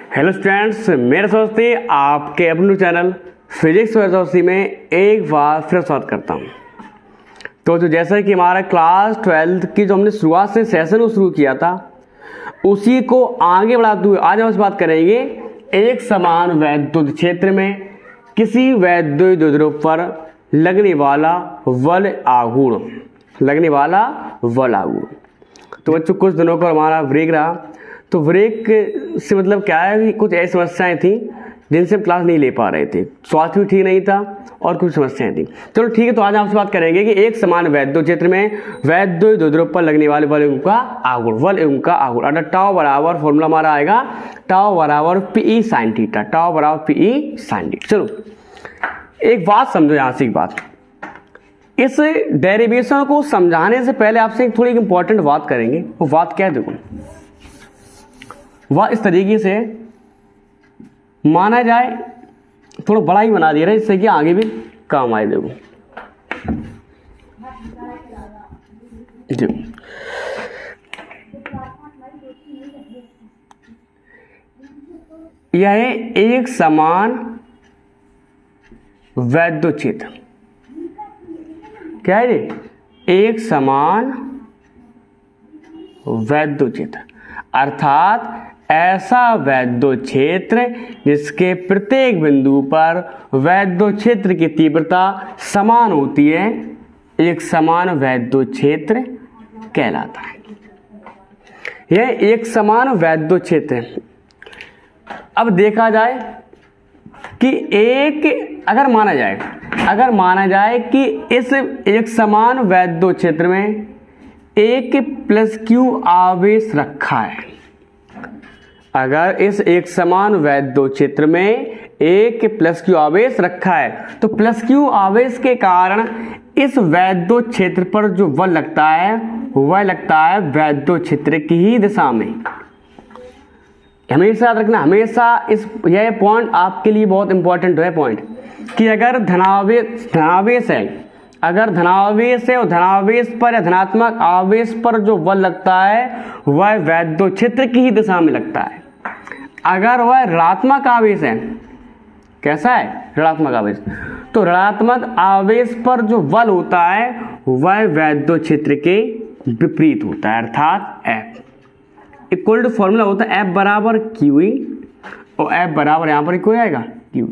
Hello students, मेरे दोस्ती आपके अपने चैनल फिजिक्स और दोस्ती में एक बार फिर स्वागत करता हूँ। तो जैसा कि हमारा क्लास 12 की जो हमने शुरुआत से सेशन शुरू किया था, उसी को आगे बढ़ाते हुए आज हम इस बात करेंगे एक समान वैद्युत क्षेत्र में किसी वैद्युत द्विध्रुव पर लगने वाला बल आघूर्ण तो बच्चों कुछ दिनों पर हमारा ब्रेक रहा, तो ब्रेक से मतलब क्या है कि कुछ ऐसी समस्याएं थी जिनसे हम क्लास नहीं ले पा रहे थे, स्वास्थ्य भी ठीक नहीं था और कुछ समस्याएं थी। चलो ठीक है, तो आज हम आपसे बात करेंगे कि एक समान वैद्युत क्षेत्र में वैद्युत द्विध्रुव पर लगने वाले बल एवं का आघूर्ण अर्थात टाउ बराबर फॉर्मूला हमारा आएगा टाउ बराबर पीई साइन थीटा, चलो एक बात समझो, यहां से एक बात, इस डेरिवेशन को समझाने से पहले आपसे एक थोड़ी इंपॉर्टेंट बात करेंगे। वो बात क्या है, देखो वह इस तरीके से माना जाए, थोड़ा बड़ा ही बना दिया है जिससे कि आगे भी काम आए। देखो यह है एक समान वैद्युत क्षेत्र। क्या है ये? एक समान वैद्युत क्षेत्र अर्थात ऐसा वैद्युत क्षेत्र जिसके प्रत्येक बिंदु पर वैद्युत क्षेत्र की तीव्रता समान होती है, एक समान वैद्युत क्षेत्र कहलाता है। यह एक समान वैद्युत क्षेत्र है। अब देखा जाए कि अगर माना जाए कि इस एक समान वैद्युत क्षेत्र में एक प्लस क्यू आवेश रखा है, अगर इस एक समान वैद्युत क्षेत्र में एक प्लस क्यू आवेश रखा है तो प्लस क्यू आवेश के कारण इस वैद्युत क्षेत्र पर जो बल लगता है वह लगता है वैद्युत क्षेत्र की ही दिशा में। हमेशा याद रखना, यह पॉइंट आपके लिए बहुत इंपॉर्टेंट है पॉइंट, कि अगर धनावेश है और धनावेश पर या धनात्मक आवेश पर जो बल लगता है वह वैद्युत क्षेत्र की ही दिशा में लगता है। अगर वह ऋणात्मक आवेश है, कैसा है? ऋणात्मक आवेश, तो ऋणात्मक आवेश पर जो बल होता है वह वैद्युत क्षेत्र के विपरीत होता है, अर्थात F इक्वल टू फॉर्मूला होता है F बराबर QE और F बराबर यहाँ पर क्या आएगा QE।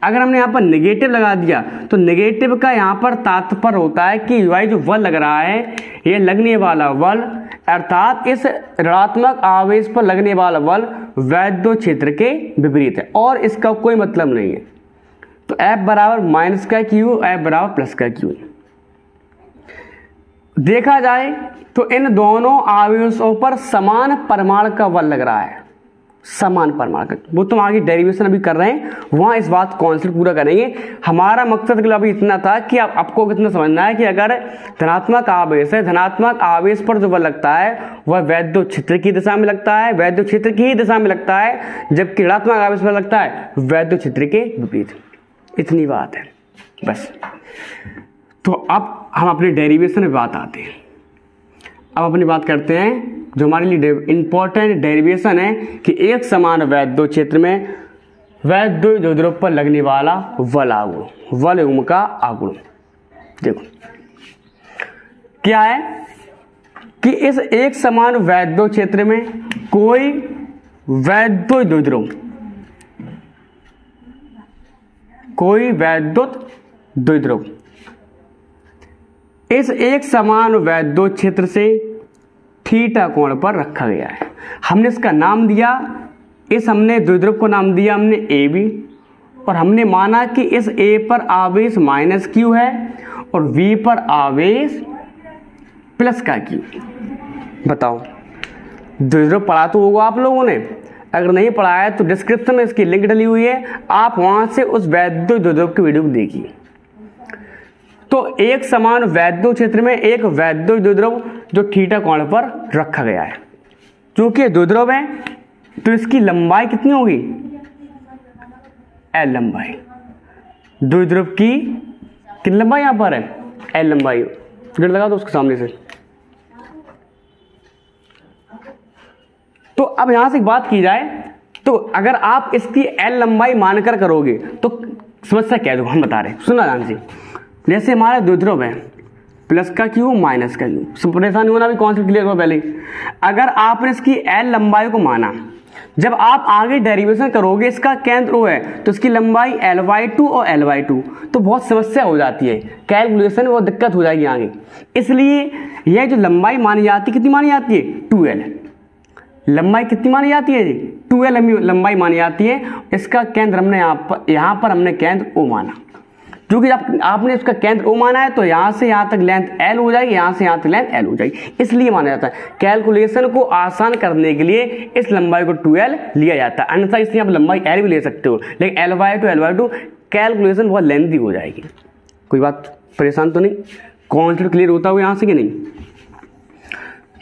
अगर हमने यहाँ पर नेगेटिव लगा दिया तो नेगेटिव का यहाँ पर तात्पर्य होता है कि y जो बल लग रहा है ये लगने वाला बल अर्थात इस ऋणात्मक आवेश पर लगने वाला बल वैद्युत क्षेत्र के विपरीत है और इसका कोई मतलब नहीं है। तो F बराबर माइनस का Q, F बराबर प्लस का Q। देखा जाए तो इन दोनों आवेशों पर समान परिमाण का बल लग रहा है, समान परिमाण का। वो तो आगे डेरिवेशन अभी कर रहे हैं, वहां इस बात कॉन्सेप्ट पूरा करेंगे। हमारा मकसद के लिए अभी इतना था कि आपको कितना समझना है कि अगर धनात्मक आवेश है, धनात्मक आवेश पर जो बल लगता है वह वैद्युत क्षेत्र की दिशा में लगता है, वैद्युत क्षेत्र की ही दिशा में लगता है, जबकि ऋणात्मक आवेश पर लगता है वैद्युत क्षेत्र के विपरीत। इतनी बात है बस। तो अब हम अपने डेरिवेशन में बात आते हैं। अब अपनी बात करते हैं जो हमारे लिए इंपॉर्टेंट डेरिवेशन है कि एक समान वैद्युत क्षेत्र में वैद्युत द्विध्रुव पर लगने वाला बल एवं का आघूर्ण। देखो क्या है कि इस एक समान वैद्युत क्षेत्र में कोई वैद्युत द्विध्रुव इस एक समान वैद्युत क्षेत्र से थीटा कोण पर रखा गया है। हमने इसका नाम दिया, हमने द्विध्रुव को नाम दिया हमने AB, और हमने माना कि इस A पर आवेश माइनस Q है और V पर आवेश प्लस का Q। बताओ, द्विध्रुव पढ़ा तो होगा आप लोगों ने, अगर नहीं पढ़ा है तो डिस्क्रिप्शन में इसकी लिंक डली हुई है, आप वहां से उस वैद्युत द्विध्रुव की वीडियो को देखिए। तो एक समान वैद्युत क्षेत्र में एक वैद्युत द्विध्रुव जो थीटा कोण पर रखा गया है, क्योंकि द्विध्रुव है तो इसकी लंबाई कितनी होगी? L लंबाई। द्विध्रुव की कितनी लंबाई यहां पर है? L लंबाई। गेट लगा दो उसके सामने से। तो अब यहां से एक बात की जाए तो अगर आप इसकी एल लंबाई मानकर करोगे तो समस्या क्या है, हम बता रहे हैं, सुना ध्यान से। जैसे हमारा द्विध्रुव है, प्लस का क्यू माइनस का क्यू, सब परेशानी होना भी कॉन्सेप्ट क्लियर हुआ पहले। अगर आपने इसकी एल लंबाई को माना, जब आप आगे डेरिवेशन करोगे इसका केंद्र O है तो इसकी लंबाई L/2 और L/2, तो बहुत समस्या हो जाती है, कैलकुलेशन में बहुत दिक्कत हो जाएगी आगे। इसलिए यह जो लंबाई मानी जाती है, कितनी मानी जाती है, 2L। लंबाई कितनी मानी जाती है जी, 2L लंबाई मानी जाती है। इसका केंद्र हमने यहाँ पर हमने केंद्र O माना, क्योंकि आपने इसका केंद्र O माना है तो यहाँ से यहाँ तक लेंथ L हो जाएगी, यहाँ से यहाँ तक लेंथ L हो जाएगी, इसलिए माना जाता है। कैलकुलेशन को आसान करने के लिए इस लंबाई को 2L लिया जाता है, अन्यथा इसलिए आप लंबाई L भी ले सकते हो, लेकिन L/2 कैलकुलेशन बहुत लेंथी हो जाएगी। कोई बात परेशान तो नहीं, कॉन्सेप्ट क्लियर होता हुआ यहाँ से कि नहीं।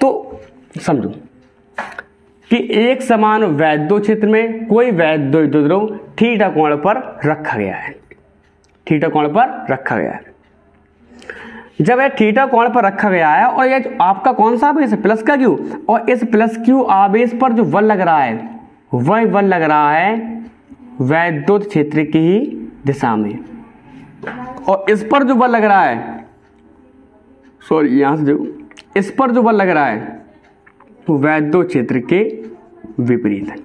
तो समझो कि एक समान वैद्युत क्षेत्र में कोई वैद्युत द्विध्रुव थीटा कोण पर रखा गया है, थीटा कोण पर रखा गया है। जब यह थीटा कोण पर रखा गया है और यह आपका कौन सा आवेश है, प्लस का क्यू, और इस प्लस क्यू आवेश पर जो बल लग रहा है वह बल लग रहा है वैद्युत क्षेत्र की ही दिशा में, और इस पर जो बल लग रहा है, सॉरी यहां से देखो, इस पर जो बल लग रहा है वैद्युत क्षेत्र के विपरीत है।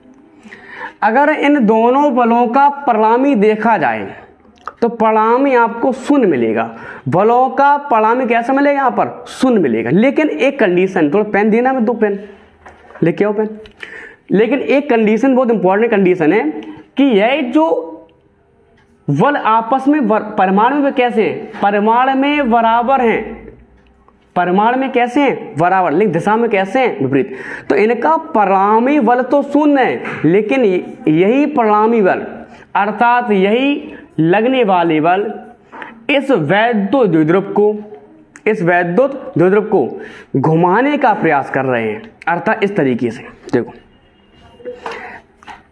अगर इन दोनों बलों का परिणामी देखा जाए तो परिणामी आपको शून्य मिलेगा, बलों का परिणामी कैसा मिलेगा, यहाँ पर शून्य मिलेगा। लेकिन एक कंडीशन, थोड़ा पेन देना, मैं 2 पेन लेके आओ पेन। लेकिन एक कंडीशन, बहुत इंपॉर्टेंट कंडीशन है कि यह जो बल आपस में परिमाण में कैसे हैं, परिमाण में बराबर हैं, परिमाण में कैसे हैं, बराबर, लेकिन दिशा में कैसे हैं, विपरीत। तो इनका परिणामी बल तो शून्य है, लेकिन यही परिणामी बल अर्थात यही लगने वाले बल इस वैद्युत द्विध्रुव को घुमाने का प्रयास कर रहे हैं। अर्थात इस तरीके से देखो,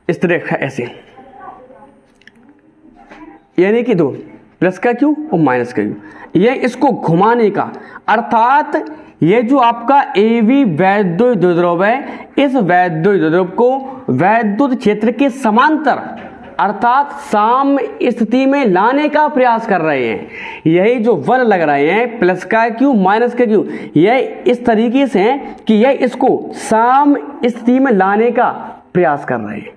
इस तरह ऐसे, यानी कि 2 प्लस का क्यू और माइनस का क्यू, यह इसको घुमाने का, अर्थात यह जो आपका AB वैद्युत द्विध्रुव है, इस वैद्युत द्विध्रुव को वैद्युत क्षेत्र के समांतर अर्थात साम्य स्थिति में लाने का प्रयास कर रहे हैं। यही जो बल लग रहे हैं प्लस का क्यू माइनस का क्यू, यह इस तरीके से है कि यह इसको साम्य स्थिति में लाने का प्रयास कर रहे हैं,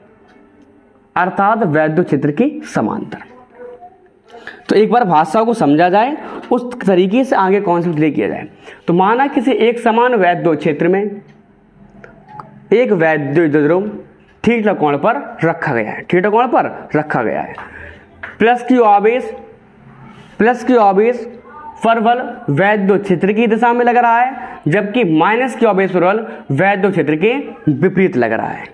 अर्थात वैद्युत क्षेत्र की समांतर। तो एक बार भाषा को समझा जाए, उस तरीके से आगे कॉन्सेप्ट क्लियर किया जाए। तो माना किसी एक समान वैद्युत क्षेत्र में एक वैद्युत द्विध्रुव थीटा कोण पर रखा गया है, थीटा कोण पर रखा गया है। प्लस क्यू आवेश पर बल वैद्युत क्षेत्र की दिशा में लग रहा है, जबकि माइनस क्यू आवेश पर बल वैद्युत क्षेत्र के विपरीत लग रहा है।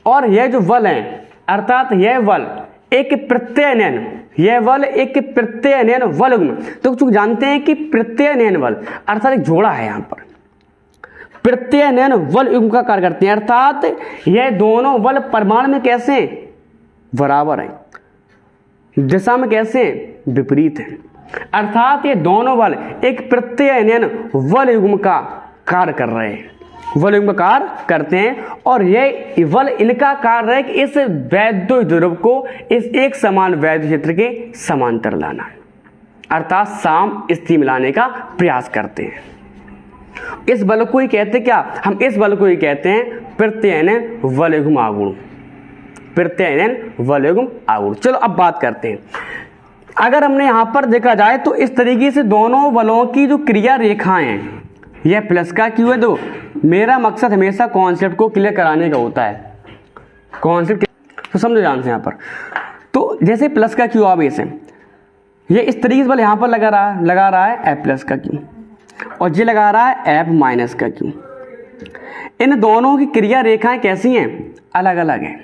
और यह जो बल है, अर्थात यह बल एक प्रत्ययनयन, यह बल एक प्रत्ययनयन बल युग्म, तो चूंकि जानते हैं कि प्रत्ययनयन बल अर्थात एक जोड़ा है, यहाँ पर प्रत्ययनयन बल युग्म का कार्य करते हैं, अर्थात यह दोनों बल परिमाण में कैसे हैं, बराबर हैं, दिशा में कैसे हैं, विपरीत हैं। अर्थात ये दोनों बल एक प्रत्ययनयन बल युग्म का कार्य कर रहे हैं, बल युग्म कार्य करते हैं। और यह बल इनका कार्य है कि इस वैद्युत द्विध्रुव को इस एक समान वैद्युत क्षेत्र के समांतर लाना, अर्थात साम्य स्थिति में लाने का प्रयास करते हैं। इस बल को ही कहते हैं क्या, हम इस बल को ही कहते हैं प्रत्ययनयन बल युग्म आघूर्ण, प्रत्ययनयन बल युग्म आघूर्ण। चलो अब बात करते हैं। अगर हमने यहां पर देखा जाए तो इस तरीके से दोनों बलों की जो क्रिया रेखाएं हैं, यह प्लस का क्यू है। तो मेरा मकसद हमेशा कॉन्सेप्ट को क्लियर कराने का होता है, कॉन्सेप्ट तो समझो ध्यान से। यहां पर तो जैसे प्लस का क्यू आवेश है, ये इस तरीके से बल यहां पर लगा रहा है एफ प्लस का क्यू, और ये लगा रहा है एफ माइनस का क्यू। इन दोनों की क्रिया रेखाएं कैसी हैं, अलग अलग हैं।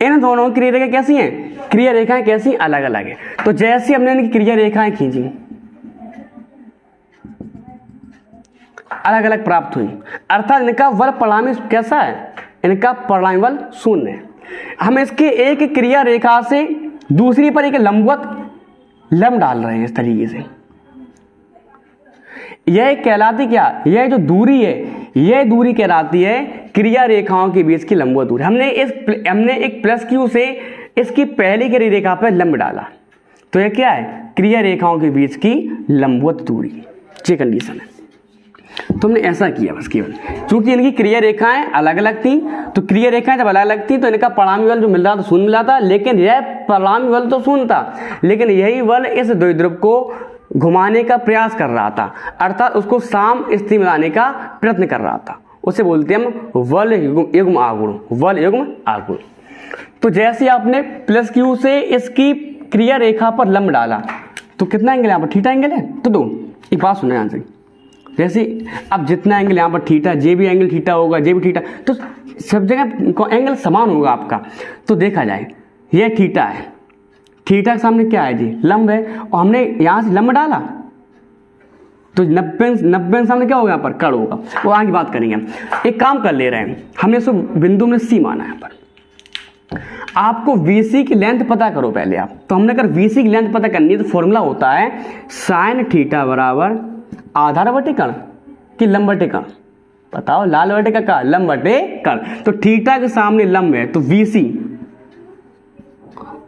इन दोनों की क्रिया रेखाएं कैसी हैं, क्रिया रेखाएं कैसी अलग अलग है। तो जैसे हमने इनकी क्रिया रेखाएं खींची, अलग अलग प्राप्त हुई, अर्थात इनका बल परिणामी कैसा है, इनका परिणामी बल शून्य है। हम इसके एक क्रिया रेखा से दूसरी पर एक लंब डाल रहे हैं इस तरीके से। यह कहलाती क्या, यह जो दूरी है यह दूरी कहलाती है क्रिया रेखाओं के बीच की लंबवत दूरी। हमने एक प्लस क्यू से इसकी पहली क्रिया रेखा पर लंब डाला, तो यह क्या है, क्रिया रेखाओं के बीच की लंबवत दूरी, ये कंडीशन है। तो हमने ऐसा किया बस केवल, क्योंकि इनकी क्रिया रेखाएं अलग अलग थी, तो क्रिया रेखाएं जब अलग अलग थी तो इनका परिणामी बल जो मिल रहा था शून्य मिला था, लेकिन यह परिणामी बल तो शून्य था, लेकिन यही बल इस द्विध्रुव को घुमाने का प्रयास कर रहा था, अर्थात उसको साम स्थिति में लाने का प्रयत्न कर रहा था। उसे बोलते हैं हम बल युग्म आघूर्ण, बल युग्म आघूर्ण। तो जैसे आपने प्लस क्यू से इसकी क्रिया रेखा पर लंब डाला, तो कितना एंगल यहाँ पर, थीटा एंगल है। तो दो एक बात सुना ध्यान से, जैसे अब जितना एंगल यहाँ पर थीटा, जे भी एंगल थीटा होगा, जे भी थीटा, तो सब जगह एंगल समान होगा आपका। तो देखा जाए यह थीटा है, थीटा के सामने क्या है जी, लंब है, और हमने यहाँ से लंब डाला तो 90 के सामने क्या होगा, यहाँ पर कड़ होगा। वो आगे बात करेंगे। एक काम कर ले रहे हैं, हमने इसको बिंदु में सी माना है यहाँ पर। आपको VC की लेंथ पता करो पहले आप। तो हमने अगर VC की लेंथ पता करनी है तो फॉर्मूला होता है साइन थीटा बराबर आधार बटे कण कि लंब बटे कण। बताओ, लाल बटे का लंब बटे कण। तो थीटा के सामने लंब है तो VC,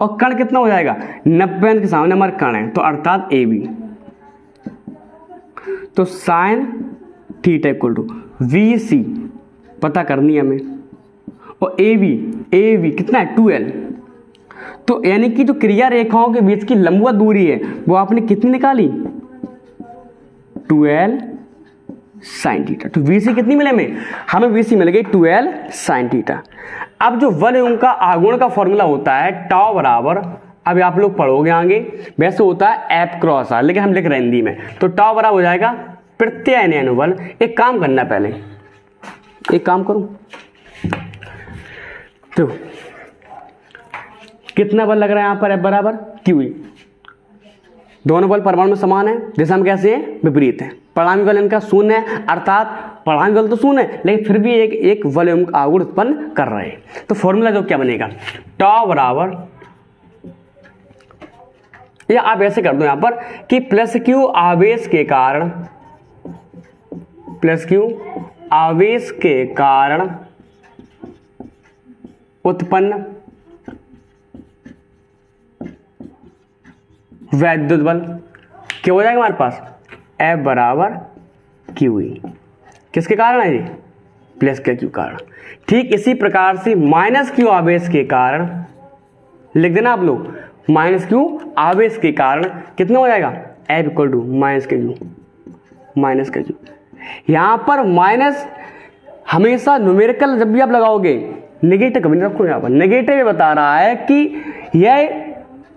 और कण कितना हो जाएगा, 90 के सामने हमारे कण है, तो अर्थात AB। तो sine theta equal to VC पता करनी है हमें, और AB कितना है, 2L। तो यानी कि जो क्रिया रेखाओं के बीच की लंबवत दूरी है वो आपने कितनी निकाली, 2L साइन थीटा। तो VC कितनी मिले हमें VC मिल गई 2L साइन थीटा। अब जो बल युग्म का आघूर्ण का फॉर्मूला होता है टाउ बराबर, अभी आप लोग पढ़ोगे आगे, वैसे होता है F क्रॉस R, लेकिन हम लिख रहे हैं हिंदी में। तो टाउ बराबर हो जाएगा प्रत्यायन अनुबल। एक काम करना, पहले एक काम करूं, तो कितना बल लग रहा है यहां पर, F बराबर Q। दोनों बल परमाणु में समान है, दिशा में कैसे है, विपरीत है। परिणामी बल इनका शून्य है, अर्थात परिणामी बल तो शून्य है, लेकिन फिर भी एक बल युग्म आघूर्ण उत्पन्न कर रहे हैं। तो फॉर्मूला जो क्या बनेगा, टाउ बराबर, या आप ऐसे कर दो यहां पर कि प्लस क्यू आवेश के कारण, प्लस क्यू आवेश के कारण उत्पन्न वैद्युत बल क्या हो जाएगा हमारे पास, F बराबर क्यू। किसके कारण है ये, प्लस के क्यू कारण। ठीक इसी प्रकार से माइनस क्यू आवेश के कारण, लिख देना आप लोग, माइनस क्यू आवेश के कारण कितना हो जाएगा, F इक्वल टू माइनस के क्यू, माइनस के क्यू। यहां पर माइनस हमेशा न्यूमेरिकल जब भी आप लगाओगे, नेगेटिव कभी नहीं रखो, यहां पर नेगेटिव बता रहा है कि यह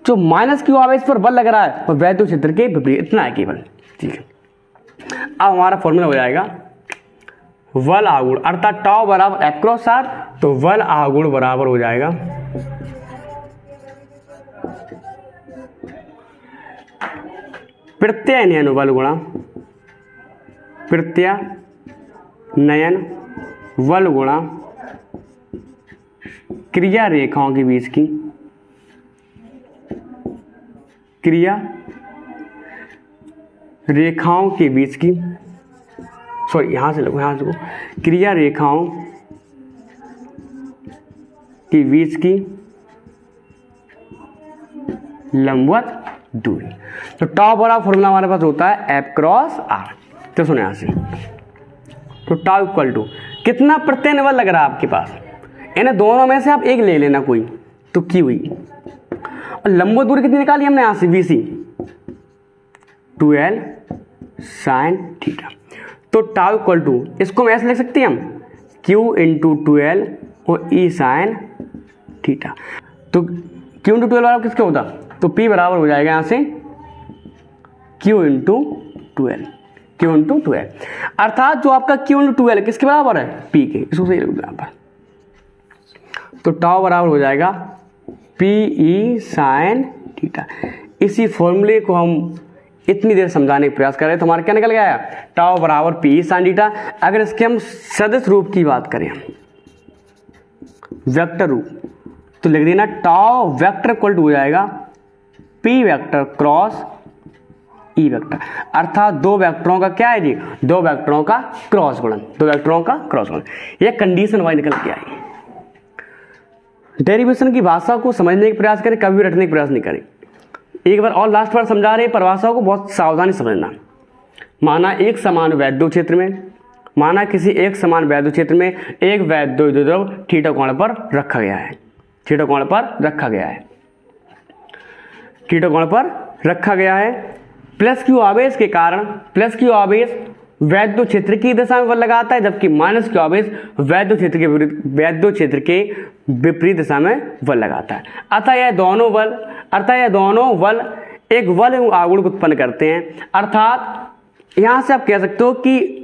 जो माइनस क्यू आवेश पर बल लग रहा है वो वैद्युत क्षेत्र के विपरीत, इतना है केवल। ठीक है, अब हमारा फॉर्मूला हो जाएगा बल आघूर्ण, अर्थात टाउ बराबर F क्रॉस R। तो बल आघूर्ण बराबर हो जाएगा प्रत्यानयन बल गुणा प्रत्यानयन बल गुणा क्रिया रेखाओं के बीच की, क्रिया रेखाओं के बीच की, सॉरी यहां से लगो, क्रिया रेखाओं के बीच की लंबवत दूरी। तो टाउ बराबर फॉर्मूला हमारे पास होता है F क्रॉस R। तो सुने यहां से, तो टाउ इक्वल टू कितना प्रत्यायन बल लग रहा है आपके पास, इन्हें दोनों में से आप एक ले लेना कोई, तो Q हुई। और लंबवत दूरी कितनी निकाली हमने यहां से, VC 2L साइन थीटा। तो टाउ इक्वल टू, इसको हम ऐसे लिख सकते हैं हम, Q इंटू 2L और E साइन थीटा। तो Q इंटू 2L बराबर किसके होता, तो P बराबर हो जाएगा यहां से Q into 2L, Q into 2L, अर्थात जो आपका Q इंटू 2L किसके बराबर है, P के। इसको सही लिख दो यहां पर। तो टाउ बराबर हो जाएगा PE साइन थीटा। इसी फॉर्मूले को हम इतनी देर समझाने का प्रयास कर रहे हैं, तो हमारा क्या निकल गया, टाउ बराबर PE साइन थीटा। अगर इसके हम सदिश रूप की बात करें, वेक्टर रूप, तो लिख देना टाउ वेक्टर इक्वल टू हो जाएगा P vector cross E vector, अर्थात दो वेक्टरों का क्या है जी, दो वेक्टरों का क्रॉस गुणन, दो वेक्टरों का क्रॉस गुणन। ये कंडीशन वाइज निकल के आई। डेरिवेशन की भाषा को समझने का प्रयास करें, कभी रटने का प्रयास नहीं करें। एक बार और लास्ट बार समझा रहे हैं, परिभाषाओं को बहुत सावधानी समझना। माना एक समान वैद्युत क्षेत्र में, माना किसी एक समान वैद्युत क्षेत्र में एक वैद्युत द्रव थीटा कोण पर रखा गया है, थीटा कोण पर रखा गया है, थीटा कोण पर रखा गया है। प्लस क्यू आवेश के कारण, प्लस क्यू आवेश वैद्युत क्षेत्र की दिशा में बल लगाता है, जबकि माइनस क्यू आवेश वैद्युत क्षेत्र के विपरीत दिशा में बल लगाता है। अतः यह दोनों बल एक बल एवं आघूर्ण उत्पन्न करते हैं। अर्थात यहां से आप कह सकते हो कि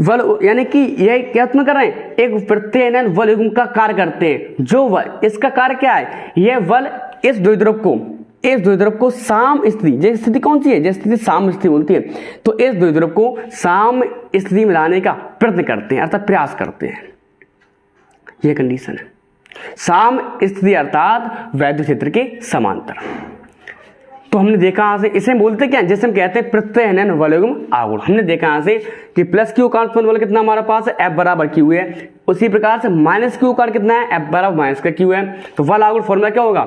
बल यानी कि यह क्या उत्पन्न कर रहे हैं, एक प्रत्यय बल युग्म का कार्य करते हैं। जो बल, इसका कार्य क्या है, यह बल इस द्विध्रुव को साम स्थिति, जो स्थिति कौन सी है, जो स्थिति साम स्थिति बोलती है, तो इस द्विध्रुव को साम स्थिति में लाने का प्रयत्न करते हैं, अर्थात प्रयास करते हैं। यह कंडीशन है, साम स्थिति अर्थात वैद्युत क्षेत्र के समांतर। तो हमने देखा यहां से, इसे बोलते क्या, जैसे हम कहते हैं प्रत्यय बल युग्म आघूर्ण। हमने देखा यहां से कि प्लस क्यू का उत्पन्न बल कितना हमारे पास है, F बराबर क्यू है। उसी प्रकार से माइनस क्यू का कितना है, F बराबर माइनस का क्यू है। तो बल आघूर्ण फॉर्मूला क्या होगा,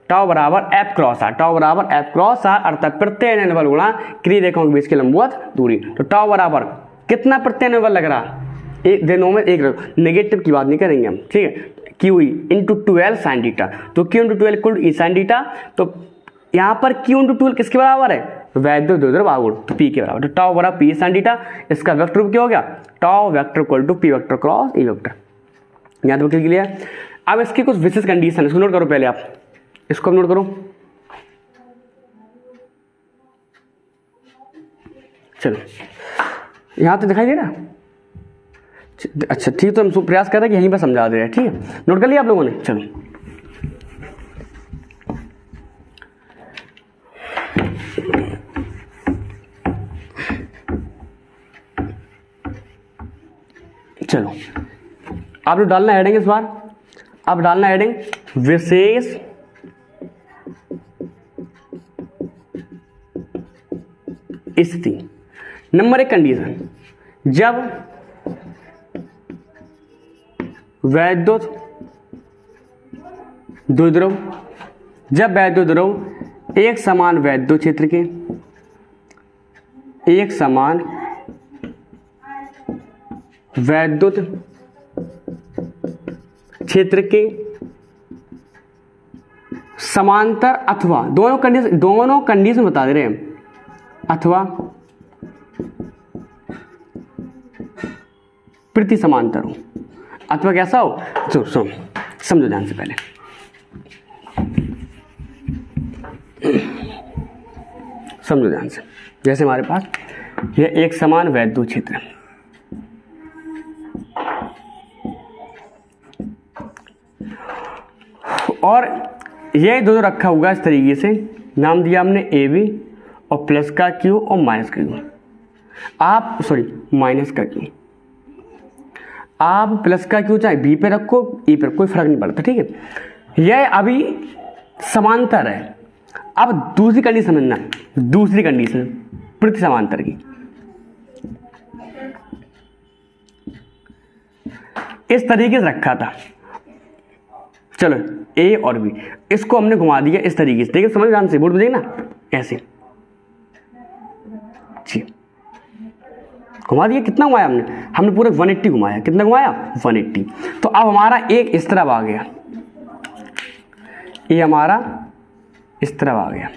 टाउ बराबर F क्रॉस आर, टाउ बराबर F क्रॉस आर, अर्थात प्रत्यय बल गुणा क्रिय रेखाओं के बीच की लंबवत दूरी। तो टाउ बराबर कितना प्रत्यय बल लग रहा, एक दिनों में एक, नेगेटिव की बात नहीं करेंगे हम, ठीक है। क्यू इंटू 12 साइन थीटा, तो Q into 12 equal to E sine theta. तो यहाँ पर क्यू इंटू 12 किसके बराबर है, वैद्युत द्विध्रुव आघूर्ण, तो पी के बराबर। तो टाउ बराबर पी साइन थीटा, इसका वेक्टर रूप क्या हो गया, tau vector equal to P vector cross E vector. यहाँ तो क्लियर है। अब इसकी कुछ विशेष कंडीशन, इसको नोट करो पहले, आप इसको नोट करो। चलो यहां तो दिखाई दे रहा, अच्छा ठीक, तो हम प्रयास कर रहे हैं कि यहीं पर समझा दे रहे हैं, ठीक है। नोट कर लिया आप लोगों ने, चलो चलो आप लोग डालना हेडिंग इस बार, अब डालना हेडिंग विशेष स्थिति। नंबर एक कंडीशन, जब वैद्युत द्विध्रुव एक समान वैद्युत क्षेत्र के, एक समान वैद्युत क्षेत्र के समांतर अथवा दोनों कंडीशन बता दे रहे हैं, अथवा प्रति समांतर हो, अथवा कैसा हो, तो समझो ध्यान से पहले। समझो ध्यान से, जैसे हमारे पास यह एक समान वैद्युत क्षेत्र है, और यह दो रखा हुआ इस तरीके से, नाम दिया हमने ए बी, और प्लस का क्यू और माइनस का क्यू। आप माइनस का क्यू, आप प्लस का क्यू चाहे बी पे रखो, ई पे, कोई फर्क नहीं पड़ता, ठीक है। यह अभी समांतर है। अब दूसरी कंडीशन समझना, दूसरी कंडीशन प्रति समांतर की, इस तरीके से रखा था। चलो ए और बी, इसको हमने घुमा दिया इस तरीके से, देखिए समझ ध्यान से, बोल बजेगा ना, ऐसे घुमा दिया। कितना घुमाया हमने पूरे 180 घुमाया। कितना घुमाया, 180। तो अब हमारा एक इस तरफ आ गया, ये हमारा इस तरफ आ गया।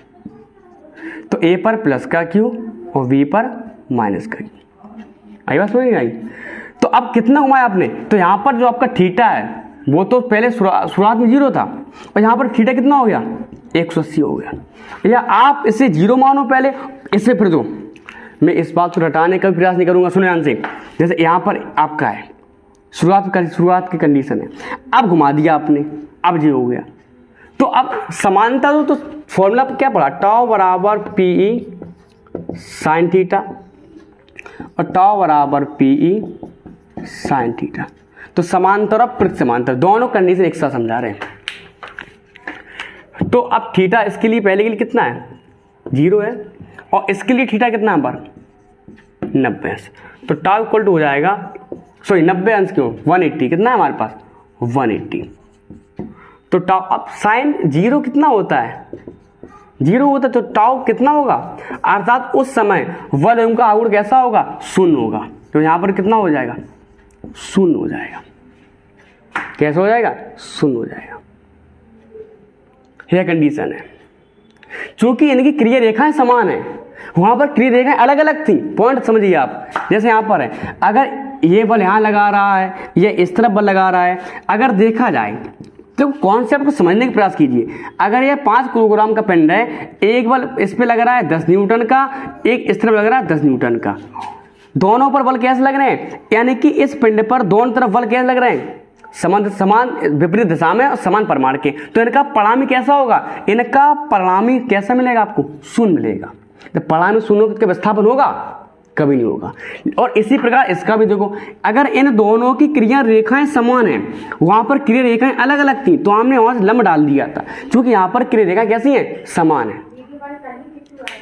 तो ए पर प्लस का क्यू और बी पर माइनस का क्यू। आई बात समझ आई। तो अब कितना घुमाया आपने, तो यहां पर जो आपका थीटा है वो तो पहले शुरुआत में 0 था, और यहां पर थीटा कितना हो गया, 180 हो गया। या आप इसे 0 मानो पहले, इससे फिर दो। मैं इस बात को हटाने का भी प्रयास नहीं करूंगा, सुनो ध्यान से। जैसे यहां पर आपका है शुरुआत की कंडीशन है, अब घुमा दिया आपने, अब जी हो गया। तो अब समानता दो, तो फॉर्मूला क्या पड़ा, टाउ बराबर पीई साइन थीटा और टाउ बराबर पीई साइन थीटा। तो समांतर और प्रति समांतर दोनों कंडीशन एक साथ समझा रहे हैं। तो अब थीटा इसके लिए पहले के लिए कितना है, 0 है और इसके लिए थीटा कितना है पर 90 अंश। तो टाउ इक्वल टू हो जाएगा, सॉरी 90 अंश क्यों 180, कितना है हमारे पास 180। तो टाउ, अब साइन 0 कितना होता है 0 होता है, तो टाउ कितना होगा, अर्थात उस समय वलय का आवर्त कैसा होगा, शून्य होगा। तो यहां पर कितना हो जाएगा, शून्य हो जाएगा। कैसे हो जाएगा, शून्य हो जाएगा। यह कंडीशन है। चूंकि इनकी क्रिया रेखाएं समान है, वहां पर क्रिया रेखाएं अलग अलग थी। पॉइंट समझिए आप, जैसे यहां पर है, अगर ये बल यहां लगा रहा है, ये इस तरफ बल लगा रहा है, अगर देखा जाए तो कॉन्सेप्ट को समझने का प्रयास कीजिए। अगर यह 5 किलोग्राम का पिंड है, एक बल इस पे लग रहा है 10 न्यूटन का, एक इस तरफ लग रहा है 10 न्यूटन का, दोनों पर बल कैसे लग रहे हैं, यानी कि इस पिंड पर दोनों तरफ बल कैसे लग रहे हैं, समान विपरीत दिशा में और समान परिमाण के। तो इनका परिणामी कैसा होगा, इनका परिणामी कैसा मिलेगा आपको, शून्य मिलेगा। तो परिणामी शून्य का विस्थापन होगा, कभी नहीं होगा। और इसी प्रकार इसका भी देखो, अगर इन दोनों की क्रिया रेखाएं समान है, वहां पर क्रिया रेखाएं अलग अलग थी, तो हमने वहां से लंब डाल दिया था। क्योंकि यहां पर क्रिया रेखाएं कैसी हैं, समान है,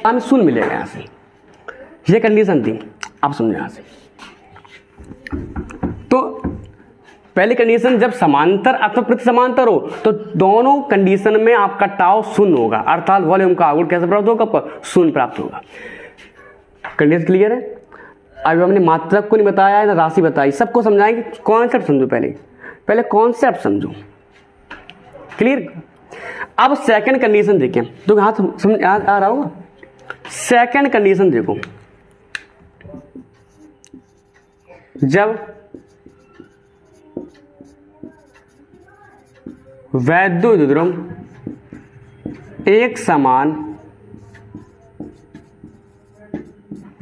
हमें शून्य मिलेगा यहां से। ये कंडीशन थी, आप समझे यहां से। तो पहली कंडीशन, जब समांतर अथवा प्रति समांतर हो तो दोनों कंडीशन में आपका टाउ शून्य होगा, अर्थात वॉल्यूम का आवर्त कैसे प्राप्त होगा, शून्य प्राप्त होगा। कंडीशन क्लियर है। अभी हमने मात्रक को नहीं बताया है ना राशि बताई, सबको समझाएंगे। कॉन्सेप्ट समझो, पहले कॉन्सेप्ट समझो, क्लियर। अब सेकंड कंडीशन देखें, तो हाथ समझ आ रहा होगा। सेकंड कंडीशन देखो, जब वैद्युत द्रव्य एक समान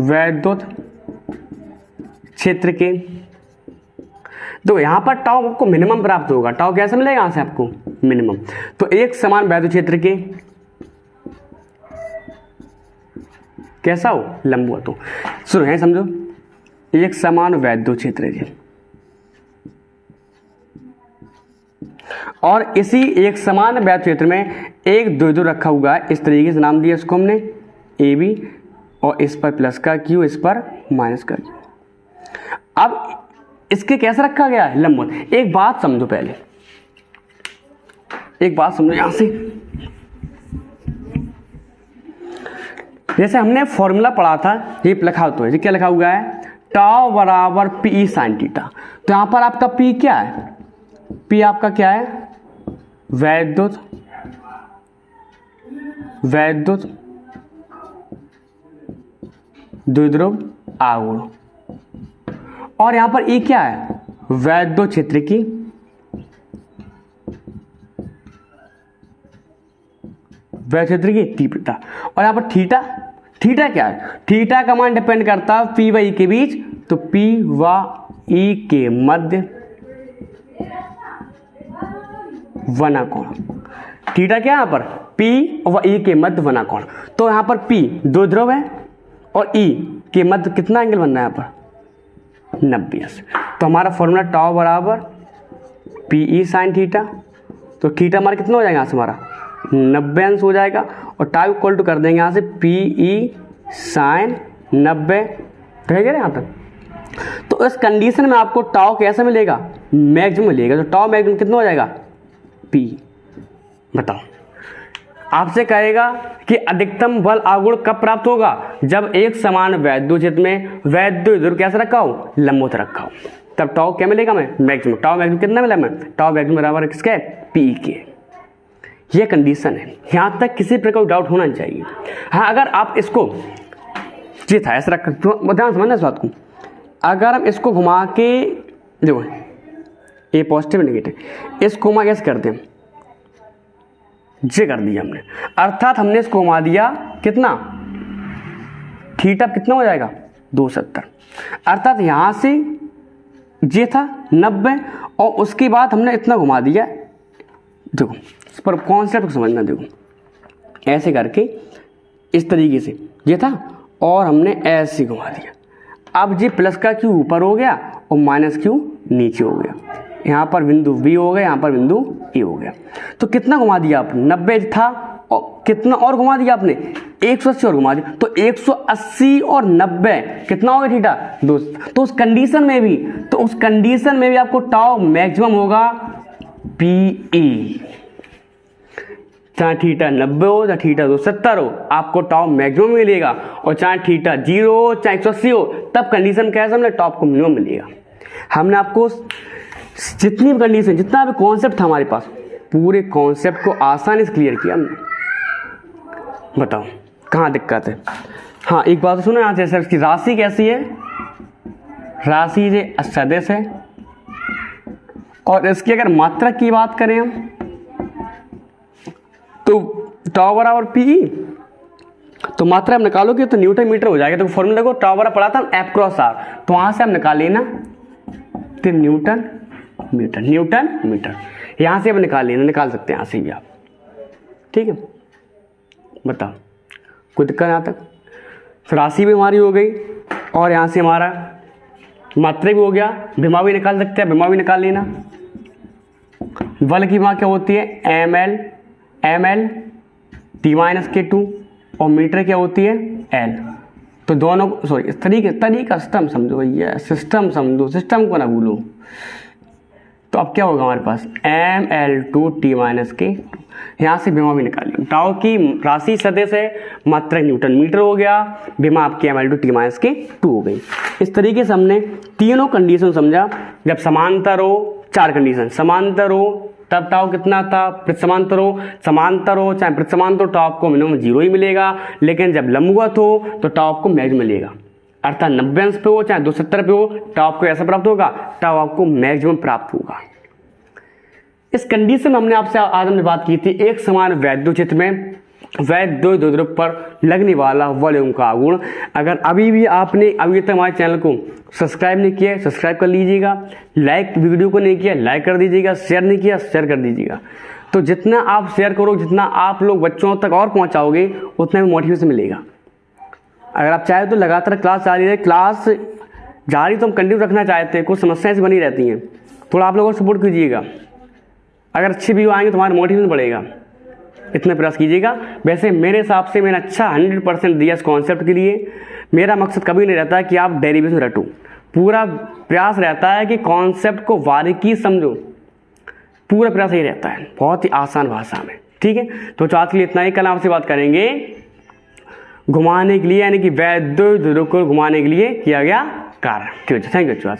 वैद्युत क्षेत्र के, तो यहां पर टाउ आपको मिनिमम प्राप्त होगा। टाउ कैसे मिलेगा यहां से आपको, मिनिमम। तो एक समान वैद्युत क्षेत्र के कैसा हो, लंबवत हो। सुनो है, समझो, एक समान वैद्युत क्षेत्र है और इसी एक समान वैद्युत क्षेत्र में एक द्विध्रुव रखा हुआ है। इस तरीके से नाम दिया इसको हमने ए बी, और इस पर प्लस का क्यू, इस पर माइनस का क्यू। अब इसके कैसे रखा गया है, लंबवत। एक बात समझो, पहले एक बात समझो यहां से। जैसे हमने फॉर्मूला पढ़ा था, ये लिखा तो है, क्या लिखा हुआ है, टाउ बराबर पी साइन थीटा। तो यहां पर आपका पी क्या है, पी आपका क्या है, वैद्युत द्विध्रुव आघूर्ण, और यहां पर ई क्या है, वैद्युत क्षेत्र की तीव्रता। और यहां पर थीटा क्या है, थीटा का मान डिपेंड करता है पी व ई के बीच, तो पी व ई के मध्य वनाकोण। थीटा क्या है यहां पर, पी व ई के मध्य वनाकोण। तो यहां पर पी द्विध्रुव है और ई के मध्य कितना एंगल बनना है यहां पर, 90 अंश। तो हमारा फॉर्मूला टाउ बराबर पी ई साइन थीटा। तो थीटा हमारा कितना हो जाएगा यहां से, हमारा 90 अंश हो जाएगा। और टाउ इक्वल टू कर देंगे यहां से पी ई साइन 90, रह गया यहां तक। तो इस कंडीशन में आपको टाउ कैसा मिलेगा, मैक्सिमम मिलेगा। तो टाउ मैक्सिमम कितना हो जाएगा, पी। बताओ, आपसे कहेगा कि अधिकतम बल आघूर्ण कब प्राप्त होगा, जब एक समान वैद्युत क्षेत्र में वैद्युत ध्रुव कैसे रखा हो, लंबवत रखा हो, तब टाउ क्या मिलेगा, मैं मैक्सिमम। टाउ मैक्सिमम कितना मिला, मैं टाउ मैक्सिमम बराबर किसके, पी के। ये कंडीशन है, यहां तक किसी प्रकार डाउट होना चाहिए। हाँ, अगर आप इसको ये था ऐसा रख, तो ध्यान समझना इस बात को। अगर हम इसको घुमा के देखो, ये पॉजिटिव नेगेटिव, इसको घुमा कैसे करते हैं, जे कर दिया हमने, अर्थात हमने इसको घुमा दिया कितना, थीटा कितना हो जाएगा 270। अर्थात यहां से जे था 90 और उसके बाद हमने इतना घुमा दिया। देखो इस पर कॉन्सेप्ट को समझना, देखो ऐसे करके इस तरीके से ये था और हमने ऐसे घुमा दिया। अब जी प्लस का क्यू ऊपर हो गया और माइनस क्यू नीचे हो गया। यहाँ पर बिंदु बी हो गया, यहाँ पर बिंदु ए हो गया। तो कितना घुमा दिया आप, 90 था और कितना और घुमा दिया आपने, 180 और घुमा दिया, तो 180 और 90 कितना हो गया थीटा 2। तो उस कंडीशन में भी आपको टाउ मैक्सिमम होगा पीई, चाहे थीटा 90 हो चाहे थीटा 270 हो, आपको टाउ मैक्सिमम मिलेगा। और चाहे थीटा 0 हो चाहे 180 हो, तब कंडीशन कैसे हमने टॉप को मिनिमम मिलेगा। हमने आपको जितनी भी कंडीशन, जितना भी कॉन्सेप्ट था हमारे पास, पूरे कॉन्सेप्ट को आसानी से क्लियर किया हमने। बताओ कहाँ दिक्कत है। हाँ एक बात तो सुनो, यहाँ से इसकी राशि कैसी है, राशि ये सदिश है, और इसकी अगर मात्रा की बात करें हम तो टाउ बराबर पी, तो मात्रा हम निकालोगे तो न्यूटन मीटर हो जाएगा। तो फॉर्मूला को टाउ बराबर पढ़ा था F क्रॉस R, तो वहां से हम निकाल लेना तो न्यूटन मीटर, यहां से हम निकाल सकते हैं यहाँ से भी आप, ठीक है। बताओ कोई दिक्कत यहाँ तक। तो राशि भी हमारी हो गई और यहाँ से हमारा मात्रा भी हो गया, विमा भी निकाल सकते हैं, विमा भी निकाल लेना। बल की विमा क्या होती है, ml T-2, और मीटर क्या होती है L। तो दोनों सॉरी इस तरीका सिस्टम समझो भैया, सिस्टम समझो, सिस्टम को ना भूलो। तो अब क्या होगा हमारे पास ml2 T-2, यहाँ से विमा भी निकालिए। टाउ की राशि सदिश है, मात्रा न्यूटन मीटर हो गया, विमा आपकी ml2 T-2 हो गई। इस तरीके से हमने तीनों कंडीशन समझा। जब समांतर हो, 4 कंडीशन, समांतर हो तब टाउ कितना था, प्रतिसमांतर हो चाहे प्रतिसमांतर हो, टाउ आपको मिनिमम 0 ही मिलेगा। लेकिन जब लंबवत हो तो टाउ आपको मैक्सिमम मिलेगा, अर्थात 90 अंश पे हो चाहे 270 पे हो, टाउ आपको ऐसा प्राप्त होगा, टाउ आपको मैक्सिमम प्राप्त होगा। इस कंडीशन में हमने आपसे आज हमने बात की थी एक समान वैद्युत चित्र में वैद्युत द्विध्रुव पर लगने वाला वॉल्यूम का गुण। अगर अभी भी आपने अभी तक हमारे चैनल को सब्सक्राइब नहीं किया, सब्सक्राइब कर लीजिएगा। लाइक वीडियो को नहीं किया, लाइक कर दीजिएगा। शेयर नहीं किया, शेयर कर दीजिएगा। तो जितना आप शेयर करो, जितना आप लोग बच्चों तक और पहुंचाओगे, उतना भी मोटिवेशन मिलेगा। अगर आप चाहे तो लगातार क्लास जारी रहे, क्लास जारी तो हम कंटिन्यू रखना चाहते हैं, कुछ समस्याएं से बनी रहती हैं, थोड़ा आप लोगों को सपोर्ट कीजिएगा। अगर अच्छे व्यू आएंगे तो हमारा मोटिवेशन बढ़ेगा, इतना प्रयास कीजिएगा। वैसे मेरे हिसाब से मैंने अच्छा 100% दिया इस कॉन्सेप्ट के लिए। मेरा मकसद कभी नहीं रहता कि आप डेरिवेशन रटो, पूरा प्रयास रहता है कि कॉन्सेप्ट को बारीकी समझो, पूरा प्रयास यही रहता है, बहुत ही आसान भाषा में, ठीक है। तो आज के लिए इतना ही, कल आपसे बात करेंगे घुमाने के लिए, यानी कि वैद्युत द्विध्रुव को घुमाने के लिए किया गया कार्य। ठीक है, थैंक यू।